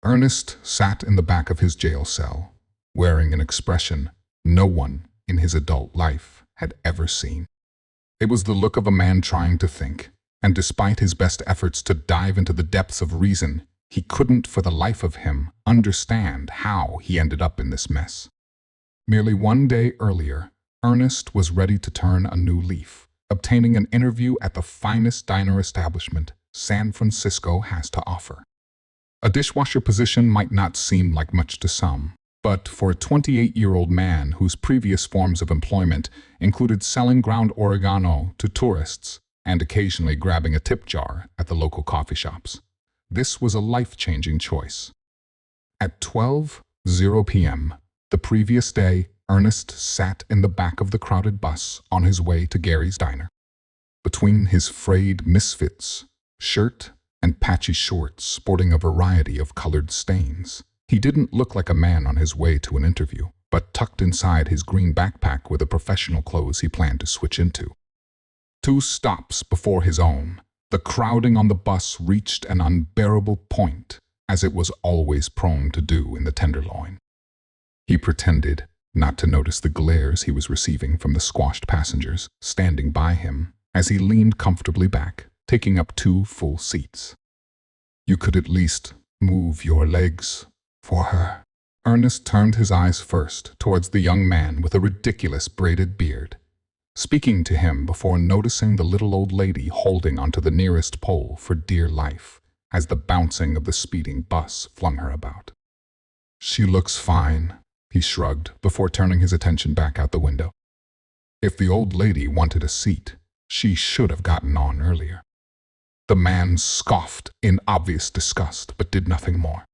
Ernest sat in the back of his jail cell, wearing an expression no one in his adult life had ever seen. It was the look of a man trying to think, and despite his best efforts to dive into the depths of reason, he couldn't for the life of him understand how he ended up in this mess. Merely one day earlier, Ernest was ready to turn a new leaf, obtaining an interview at the finest diner establishment San Francisco has to offer. A dishwasher position might not seem like much to some, but for a 28-year-old man whose previous forms of employment included selling ground oregano to tourists and occasionally grabbing a tip jar at the local coffee shops, this was a life-changing choice. At 12:00 p.m. the previous day, Ernest sat in the back of the crowded bus on his way to Gary's diner. Between his frayed misfits, shirt, and patchy shorts sporting a variety of colored stains, he didn't look like a man on his way to an interview, but tucked inside his green backpack were the professional clothes he planned to switch into. 2 stops before his own, the crowding on the bus reached an unbearable point, as it was always prone to do in the Tenderloin. He pretended not to notice the glares he was receiving from the squashed passengers standing by him as he leaned comfortably back, taking up 2 full seats. "You could at least move your legs for her." Ernest turned his eyes first towards the young man with a ridiculous braided beard, speaking to him before noticing the little old lady holding onto the nearest pole for dear life as the bouncing of the speeding bus flung her about. "She looks fine," he shrugged before turning his attention back out the window. If the old lady wanted a seat, she should have gotten on earlier. The man scoffed in obvious disgust, but did nothing more.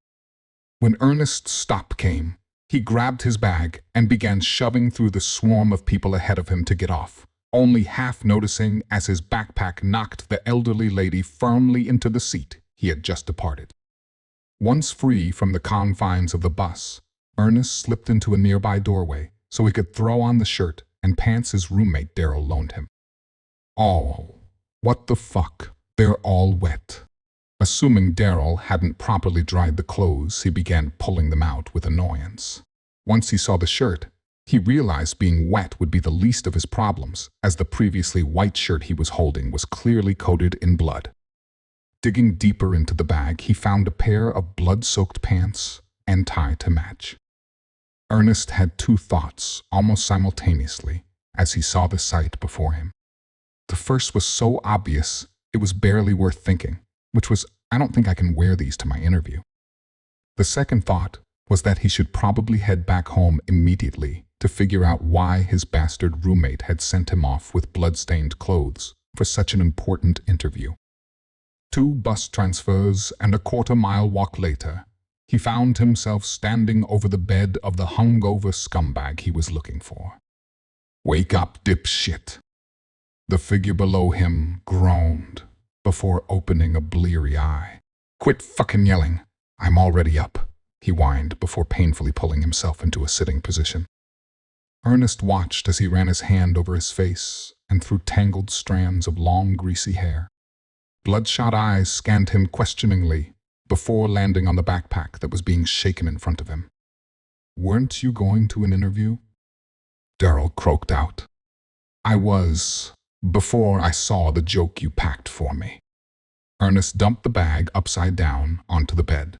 When Ernest's stop came, he grabbed his bag and began shoving through the swarm of people ahead of him to get off, only half noticing as his backpack knocked the elderly lady firmly into the seat he had just departed. Once free from the confines of the bus, Ernest slipped into a nearby doorway so he could throw on the shirt and pants his roommate Daryl loaned him. "Oh, what the fuck? They're all wet." Assuming Daryl hadn't properly dried the clothes, he began pulling them out with annoyance. Once he saw the shirt, he realized being wet would be the least of his problems, as the previously white shirt he was holding was clearly coated in blood. Digging deeper into the bag, he found a pair of blood-soaked pants and tie to match. Ernest had 2 thoughts almost simultaneously as he saw the sight before him. The first was so obvious it was barely worth thinking, which was, I don't think I can wear these to my interview. The second thought was that he should probably head back home immediately to figure out why his bastard roommate had sent him off with blood-stained clothes for such an important interview. 2 bus transfers and a quarter-mile walk later, he found himself standing over the bed of the hungover scumbag he was looking for. "Wake up, dipshit." The figure below him groaned before opening a bleary eye. "Quit fucking yelling. I'm already up," he whined before painfully pulling himself into a sitting position. Ernest watched as he ran his hand over his face and through tangled strands of long, greasy hair. Bloodshot eyes scanned him questioningly before landing on the backpack that was being shaken in front of him. "Weren't you going to an interview?" Daryl croaked out. "I was, before I saw the joke you packed for me." Ernest dumped the bag upside down onto the bed.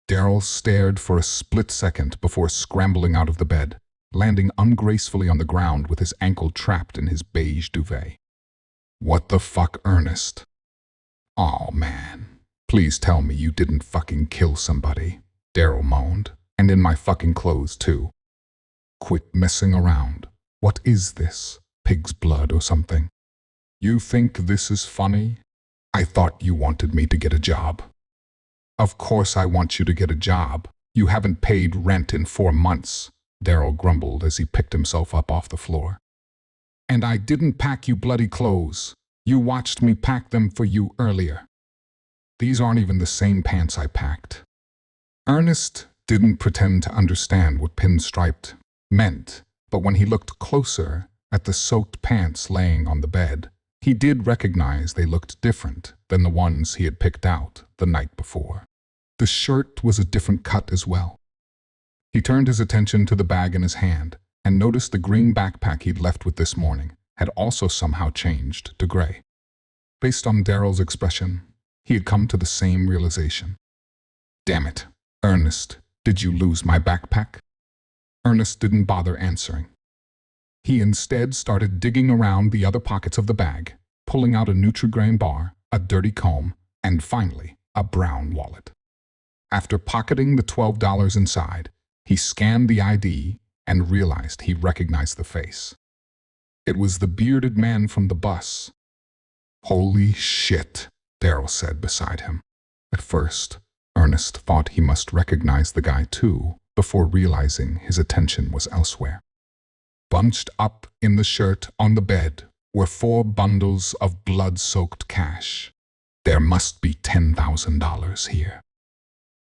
Daryl stared for a split second before scrambling out of the bed, landing ungracefully on the ground with his ankle trapped in his beige duvet. "What the fuck, Ernest?" "Aw, man. Please tell me you didn't fucking kill somebody," Daryl moaned. "And in my fucking clothes, too." "Quit messing around. What is this? Pig's blood or something? You think this is funny? I thought you wanted me to get a job." "Of course I want you to get a job. You haven't paid rent in 4 months, Daryl grumbled as he picked himself up off the floor. "And I didn't pack you bloody clothes. You watched me pack them for you earlier. These aren't even the same pants I packed." Ernest didn't pretend to understand what pinstriped meant, but when he looked closer at the soaked pants laying on the bed, he did recognize they looked different than the ones he had picked out the night before. The shirt was a different cut as well. He turned his attention to the bag in his hand and noticed the green backpack he'd left with this morning had also somehow changed to gray. Based on Daryl's expression, he had come to the same realization. Damn it, Ernest, did you lose my backpack? Ernest didn't bother answering. He instead started digging around the other pockets of the bag, pulling out a Nutri-Grain bar, a dirty comb, and finally, a brown wallet. After pocketing the $12 inside, he scanned the ID and realized he recognized the face. It was the bearded man from the bus. Holy shit, Daryl said beside him. At first, Ernest thought he must recognize the guy too, before realizing his attention was elsewhere. Bunched up in the shirt on the bed were 4 bundles of blood-soaked cash. There must be $10,000 here.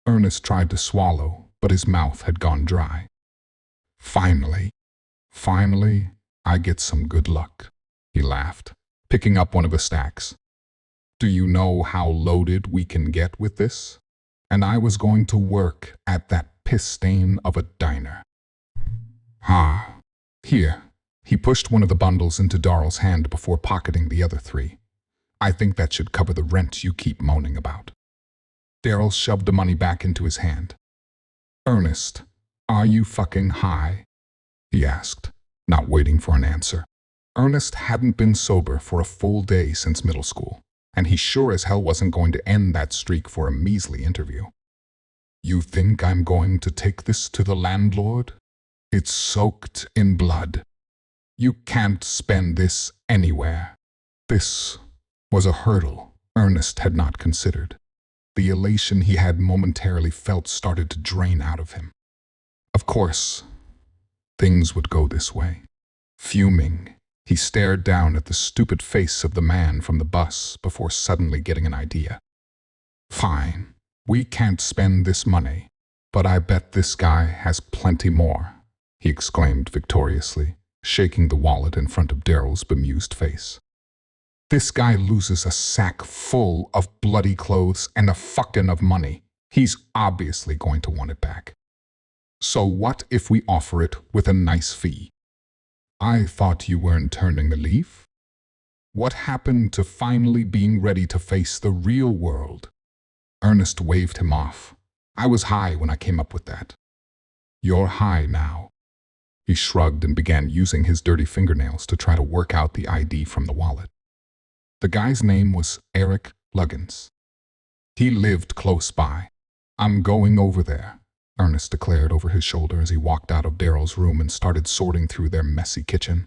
Ernest tried to swallow, but his mouth had gone dry. Finally, I get some good luck, he laughed, picking up one of the stacks. Do you know how loaded we can get with this? And I was going to work at that piss stain of a diner. Here. He pushed one of the bundles into Daryl's hand before pocketing the other 3. I think that should cover the rent you keep moaning about. Daryl shoved the money back into his hand. Ernest, are you fucking high? He asked, not waiting for an answer. Ernest hadn't been sober for a full day since middle school, and he sure as hell wasn't going to end that streak for a measly interview. You think I'm going to take this to the landlord? It's soaked in blood. You can't spend this anywhere. This was a hurdle Ernest had not considered. The elation he had momentarily felt started to drain out of him. Of course, things would go this way. Fuming, he stared down at the stupid face of the man from the bus before suddenly getting an idea. Fine, we can't spend this money, but I bet this guy has plenty more, he exclaimed victoriously, shaking the wallet in front of Daryl's bemused face. This guy loses a sack full of bloody clothes and a fucking of money. He's obviously going to want it back. So what if we offer it with a nice fee? I thought you weren't turning a leaf? What happened to finally being ready to face the real world? Ernest waved him off. I was high when I came up with that. You're high now. He shrugged and began using his dirty fingernails to try to work out the ID from the wallet. The guy's name was Eric Luggins. He lived close by. I'm going over there, Ernest declared over his shoulder as he walked out of Daryl's room and started sorting through their messy kitchen.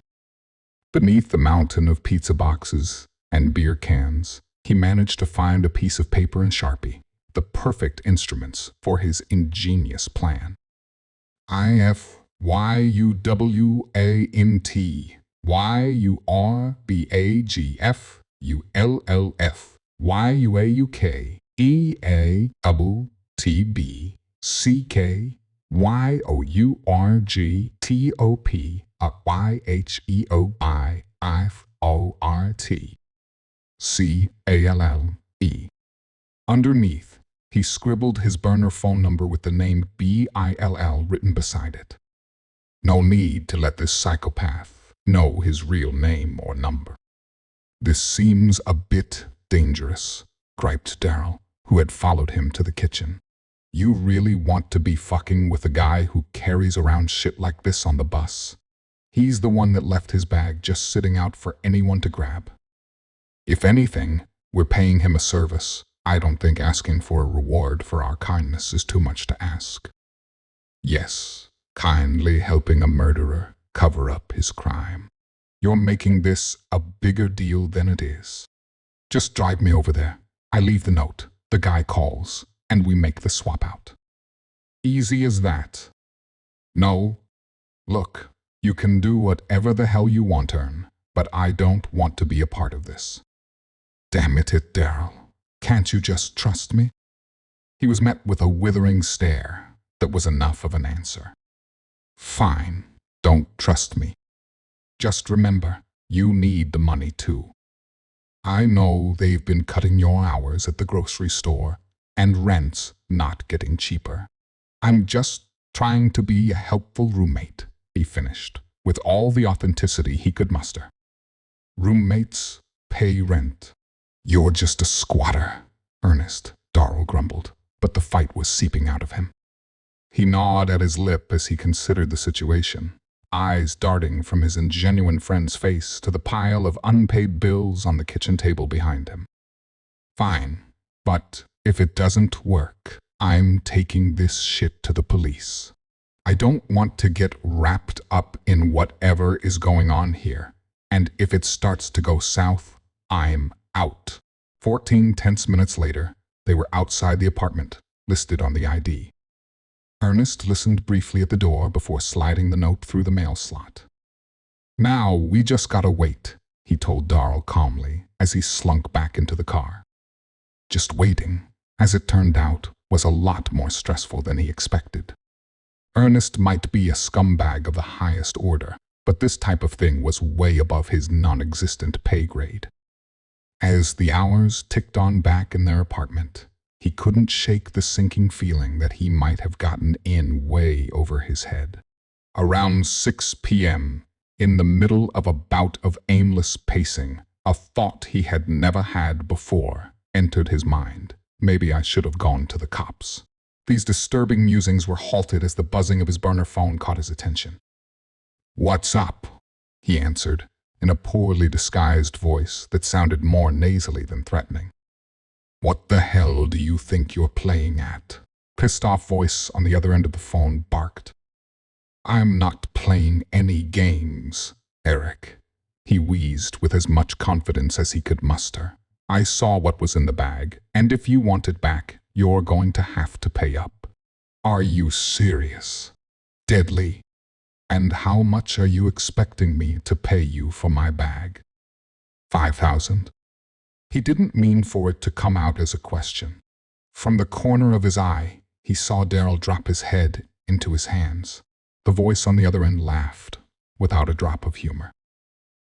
Beneath the mountain of pizza boxes and beer cans, he managed to find a piece of paper and Sharpie, the perfect instruments for his ingenious plan. IFYUWAYUKELLFYURGTOPCALE. Underneath, he scribbled his burner phone number with the name BILL written beside it. No need to let this psychopath know his real name or number. This seems a bit dangerous, griped Daryl, who had followed him to the kitchen. You really want to be fucking with a guy who carries around shit like this on the bus? He's the one that left his bag just sitting out for anyone to grab. If anything, we're paying him a service. I don't think asking for a reward for our kindness is too much to ask. Yes, kindly helping a murderer cover up his crime. You're making this a bigger deal than it is. Just drive me over there. I leave the note, the guy calls, and we make the swap out. Easy as that. No, look, you can do whatever the hell you want, Ern, but I don't want to be a part of this. Damn it, Daryl. Can't you just trust me? He was met with a withering stare that was enough of an answer. Fine, don't trust me. Just remember, you need the money too. I know they've been cutting your hours at the grocery store, and rent's not getting cheaper. I'm just trying to be a helpful roommate, he finished, with all the authenticity he could muster. Roommates pay rent. You're just a squatter, Ernest, Darrell grumbled, but the fight was seeping out of him. He gnawed at his lip as he considered the situation, eyes darting from his ingenuine friend's face to the pile of unpaid bills on the kitchen table behind him. Fine, but if it doesn't work, I'm taking this shit to the police. I don't want to get wrapped up in whatever is going on here, and if it starts to go south, I'm out. 14 tense minutes later, they were outside the apartment, listed on the ID. Ernest listened briefly at the door before sliding the note through the mail slot. Now we just gotta wait, he told Darrell calmly as he slunk back into the car. Just waiting, as it turned out, was a lot more stressful than he expected. Ernest might be a scumbag of the highest order, but this type of thing was way above his non-existent pay grade. As the hours ticked on back in their apartment, he couldn't shake the sinking feeling that he might have gotten in way over his head. Around 6 p.m., in the middle of a bout of aimless pacing, a thought he had never had before entered his mind. Maybe I should have gone to the cops. These disturbing musings were halted as the buzzing of his burner phone caught his attention. "What's up?" he answered, in a poorly disguised voice that sounded more nasally than threatening. "What the hell do you think you're playing at?" Pissed-off voice on the other end of the phone barked. "I'm not playing any games, Eric," he wheezed with as much confidence as he could muster. "I saw what was in the bag, and if you want it back, you're going to have to pay up." "Are you serious? Deadly? And how much are you expecting me to pay you for my bag?" 5,000. He didn't mean for it to come out as a question. From the corner of his eye, he saw Darrell drop his head into his hands. The voice on the other end laughed, without a drop of humor.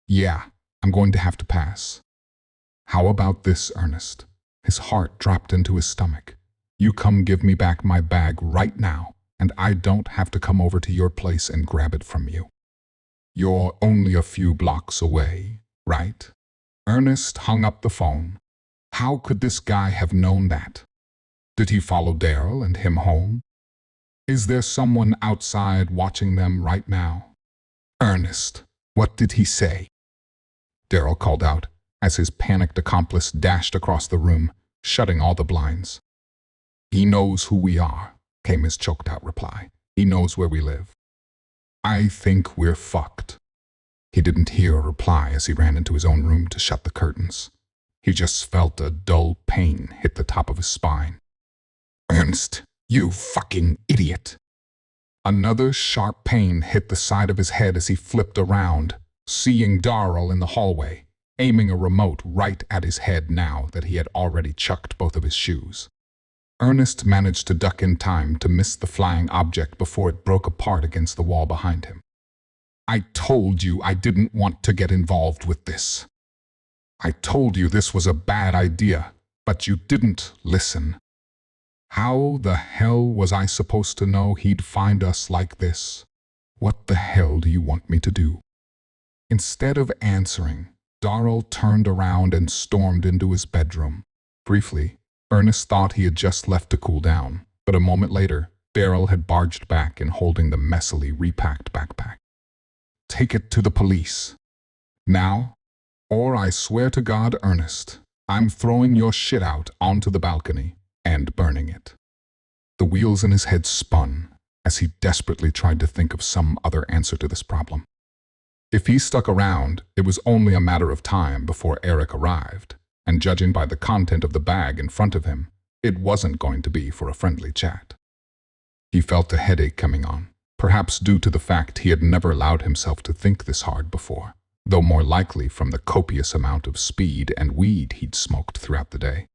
"Yeah, I'm going to have to pass." "How about this, Ernest?" His heart dropped into his stomach. "You come give me back my bag right now, and I don't have to come over to your place and grab it from you. You're only a few blocks away, right?" Ernest hung up the phone. How could this guy have known that? Did he follow Darrell and him home? Is there someone outside watching them right now? "Ernest, what did he say?" Darrell called out, as his panicked accomplice dashed across the room, shutting all the blinds. "He knows who we are," came his choked-out reply. "He knows where we live." "I think we're fucked." He didn't hear a reply as he ran into his own room to shut the curtains. He just felt a dull pain hit the top of his spine. "Ernest, you fucking idiot!" Another sharp pain hit the side of his head as he flipped around, seeing Darrell in the hallway, aiming a remote right at his head now that he had already chucked both of his shoes. Ernest managed to duck in time to miss the flying object before it broke apart against the wall behind him. "I told you I didn't want to get involved with this. I told you this was a bad idea, but you didn't listen. How the hell was I supposed to know he'd find us like this? What the hell do you want me to do?" Instead of answering, Darrell turned around and stormed into his bedroom. Briefly, Ernest thought he had just left to cool down, but a moment later, Darrell had barged back in holding the messily repacked backpack. "Take it to the police. Now, or I swear to God, Ernest, I'm throwing your shit out onto the balcony and burning it." The wheels in his head spun as he desperately tried to think of some other answer to this problem. If he stuck around, it was only a matter of time before Eric arrived, and judging by the content of the bag in front of him, it wasn't going to be for a friendly chat. He felt a headache coming on, perhaps due to the fact he had never allowed himself to think this hard before, though more likely from the copious amount of speed and weed he'd smoked throughout the day.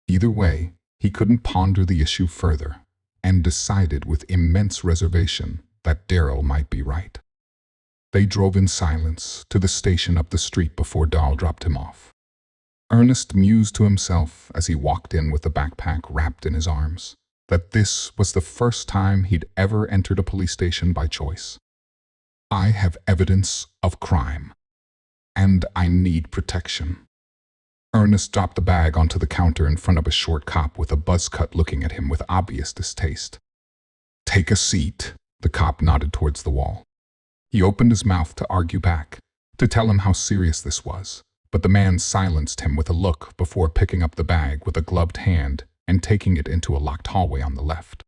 Either way, he couldn't ponder the issue further, and decided with immense reservation that Darrell might be right. They drove in silence to the station up the street before Darrell dropped him off. Ernest mused to himself as he walked in with the backpack wrapped in his arms, that this was the first time he'd ever entered a police station by choice. I have evidence of crime, and I need protection. Ernest dropped the bag onto the counter in front of a short cop with a buzz cut looking at him with obvious distaste. Take a seat, the cop nodded towards the wall. He opened his mouth to argue back, to tell him how serious this was, but the man silenced him with a look before picking up the bag with a gloved hand and taking it into a locked hallway on the left.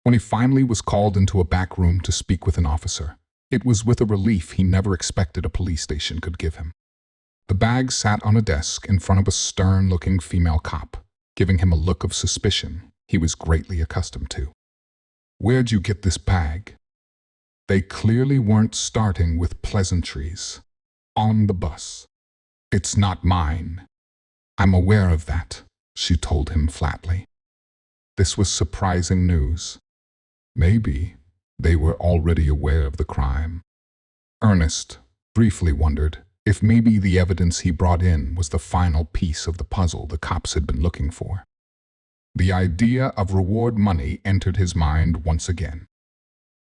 When he finally was called into a back room to speak with an officer, it was with a relief he never expected a police station could give him. The bag sat on a desk in front of a stern-looking female cop, giving him a look of suspicion he was greatly accustomed to. Where'd you get this bag? They clearly weren't starting with pleasantries. On the bus. It's not mine. I'm aware of that, she told him flatly. This was surprising news. Maybe they were already aware of the crime. Ernest briefly wondered if maybe the evidence he brought in was the final piece of the puzzle the cops had been looking for. The idea of reward money entered his mind once again.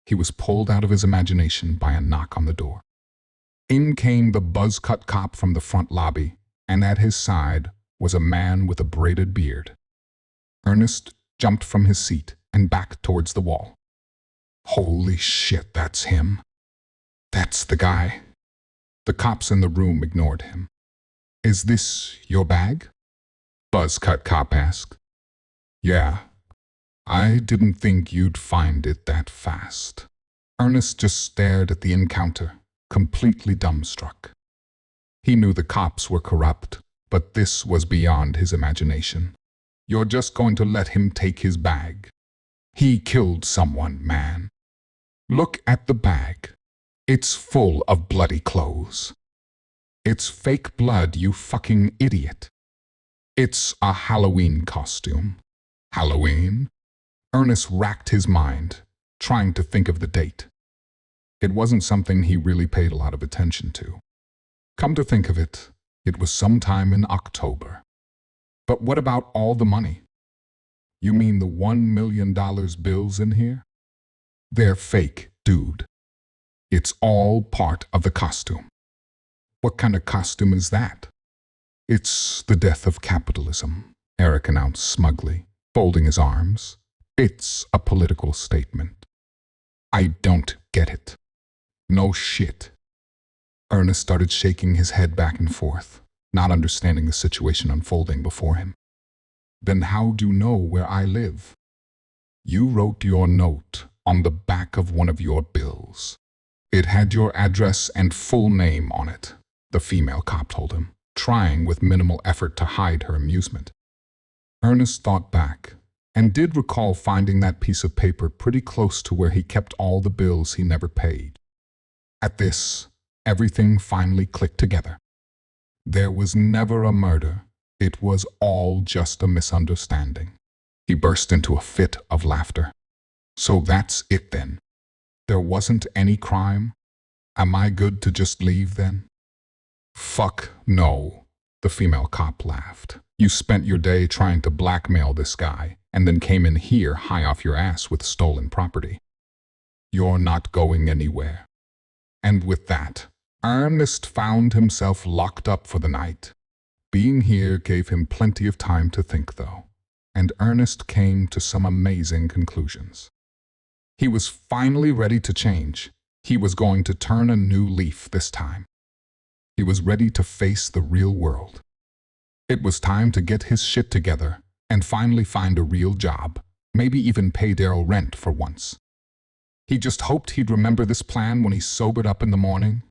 He was pulled out of his imagination by a knock on the door. In came the buzz-cut cop from the front lobby, and at his side was a man with a braided beard. Ernest jumped from his seat and back towards the wall. Holy shit, that's him. That's the guy. The cops in the room ignored him. Is this your bag? Buzz-cut cop asked. Yeah. I didn't think you'd find it that fast. Ernest just stared at the encounter, completely dumbstruck. He knew the cops were corrupt, but this was beyond his imagination. You're just going to let him take his bag? He killed someone, man. Look at the bag. It's full of bloody clothes. It's fake blood, you fucking idiot. It's a Halloween costume. Halloween? Ernest racked his mind, trying to think of the date. It wasn't something he really paid a lot of attention to. Come to think of it, it was sometime in October. But what about all the money? You mean the $1 million bills in here? They're fake, dude. It's all part of the costume. What kind of costume is that? It's the death of capitalism, Eric announced smugly, folding his arms. It's a political statement. I don't get it. No shit. Ernest started shaking his head back and forth, not understanding the situation unfolding before him. Then how do you know where I live? You wrote your note on the back of one of your bills. It had your address and full name on it, the female cop told him, trying with minimal effort to hide her amusement. Ernest thought back, and did recall finding that piece of paper pretty close to where he kept all the bills he never paid. At this, everything finally clicked together. There was never a murder. It was all just a misunderstanding. He burst into a fit of laughter. So that's it then. There wasn't any crime? Am I good to just leave then? Fuck no, the female cop laughed. You spent your day trying to blackmail this guy, and then came in here high off your ass with stolen property. You're not going anywhere. And with that, Ernest found himself locked up for the night. Being here gave him plenty of time to think, though, and Ernest came to some amazing conclusions. He was finally ready to change. He was going to turn a new leaf this time. He was ready to face the real world. It was time to get his shit together and finally find a real job, maybe even pay Daryl rent for once. He just hoped he'd remember this plan when he sobered up in the morning